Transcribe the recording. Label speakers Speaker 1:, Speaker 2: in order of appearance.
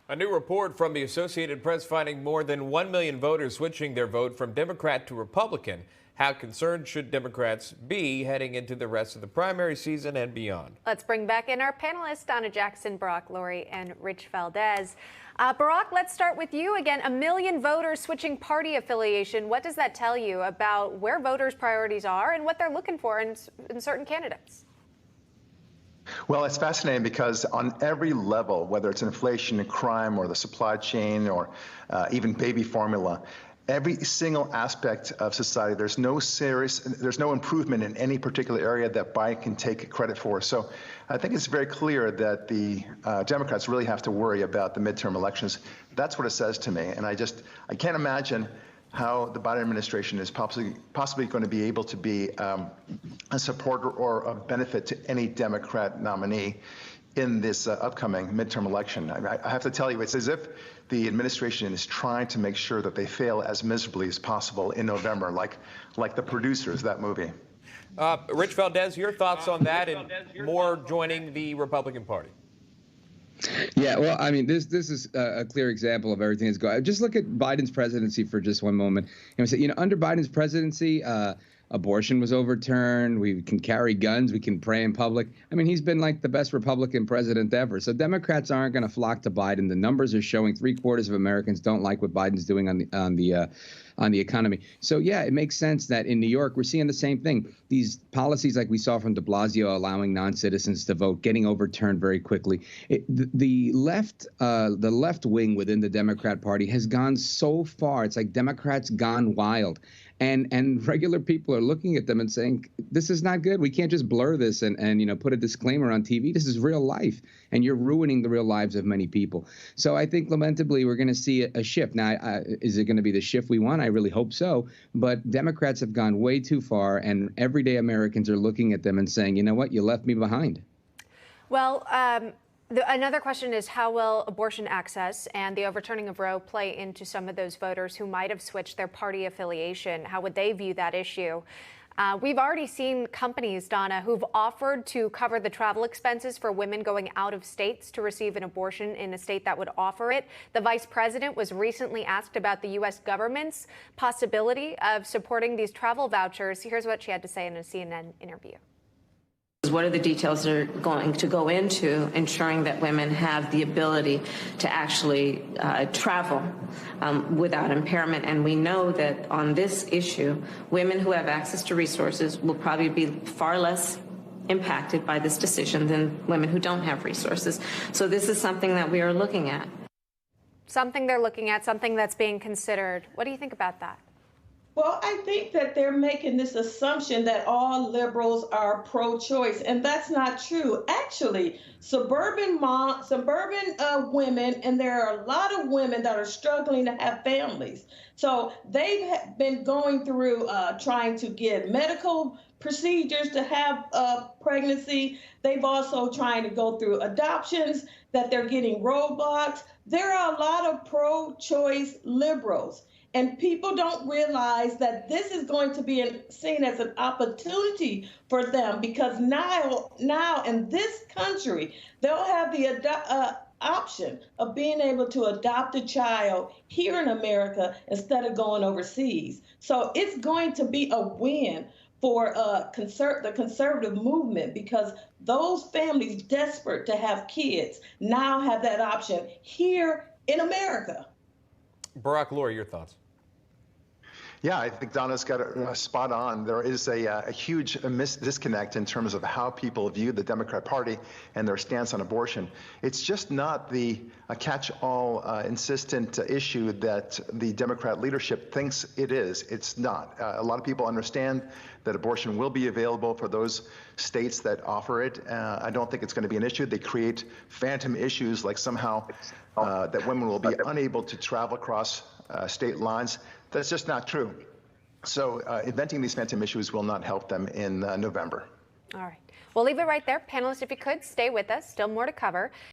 Speaker 1: A new report from the Associated Press finding more than 1 million voters switching their vote from Democrat to Republican. How concerned should Democrats be heading into the rest of the primary season and beyond?
Speaker 2: Let's bring back in our panelists, Donna Jackson, Barack Lurie, and Rich Valdez. Barack, let's start with you again. 1 million voters switching party affiliation. What does that tell you about where voters' priorities are and what they're looking for in certain candidates?
Speaker 3: Well, it's fascinating because on every level, whether it's inflation and crime or the supply chain or even baby formula, every single aspect of society, there's no improvement in any particular area that Biden can take credit for. So I think it's very clear that the Democrats really have to worry about the midterm elections. That's what it says to me. And I can't imagine how the Biden administration is possibly going to be able to be a supporter or a benefit to any Democrat nominee in this upcoming midterm election. I have to tell you, it's as if the administration is trying to make sure that they fail as miserably as possible in November, like the producers of that movie.
Speaker 1: Rich Valdez, your thoughts on that and more joining the Republican Party?
Speaker 4: Yeah, well, I mean, this is a clear example of everything that's going on. Just look at Biden's presidency for just one moment. Under Biden's presidency, abortion was overturned. We can carry guns. We can pray in public. I mean, he's been like the best Republican president ever. So Democrats aren't going to flock to Biden. The numbers are showing 3/4 of Americans don't like what Biden's doing on the economy. So, yeah, it makes sense that in New York, we're seeing the same thing. These policies like we saw from de Blasio allowing non-citizens to vote, getting overturned very quickly. The left wing within the Democrat Party has gone so far. It's like Democrats gone wild. And regular people are looking at them and saying, this is not good. We can't just blur this and put a disclaimer on TV. This is real life, and you're ruining the real lives of many people. So I think, lamentably, we're going to see a shift. Now, is it going to be the shift we want? I really hope so. But Democrats have gone way too far, and everyday Americans are looking at them and saying, you know what, you left me behind.
Speaker 2: Well, another question is, how will abortion access and the overturning of Roe play into some of those voters who might have switched their party affiliation? How would they view that issue? We've already seen companies, Donna, who've offered to cover the travel expenses for women going out of states to receive an abortion in a state that would offer it. The vice president was recently asked about the U.S. government's possibility of supporting these travel vouchers. Here's what she had to say in a CNN interview.
Speaker 5: What are the details that are going to go into ensuring that women have the ability to actually travel without impairment? And we know that on this issue, women who have access to resources will probably be far less impacted by this decision than women who don't have resources. So this is something that we are looking at.
Speaker 2: Something they're looking at, something that's being considered. What do you think about that?
Speaker 6: Well, I think that they're making this assumption that all liberals are pro-choice, and that's not true. Actually, suburban women, and there are a lot of women that are struggling to have families. So they've been going through trying to get medical procedures to have pregnancy. They've also trying to go through adoptions, that they're getting roadblocks. There are a lot of pro-choice liberals. And people don't realize that this is going to be seen as an opportunity for them, because now in this country, they'll have the option of being able to adopt a child here in America instead of going overseas. So it's going to be a win for the conservative movement, because those families desperate to have kids now have that option here in America.
Speaker 1: Barack Lurie, your thoughts?
Speaker 3: Yeah, I think Donna's got it spot on. There is a huge disconnect in terms of how people view the Democrat Party and their stance on abortion. It's just not a catch-all insistent issue that the Democrat leadership thinks it is. It's not. A lot of people understand that abortion will be available for those states that offer it. I don't think it's going to be an issue. They create phantom issues like somehow that women will be unable to travel across state lines. That's just not true. So inventing these phantom issues will not help them in November.
Speaker 2: All right. We'll leave it right there. Panelists, if you could, stay with us. Still more to cover.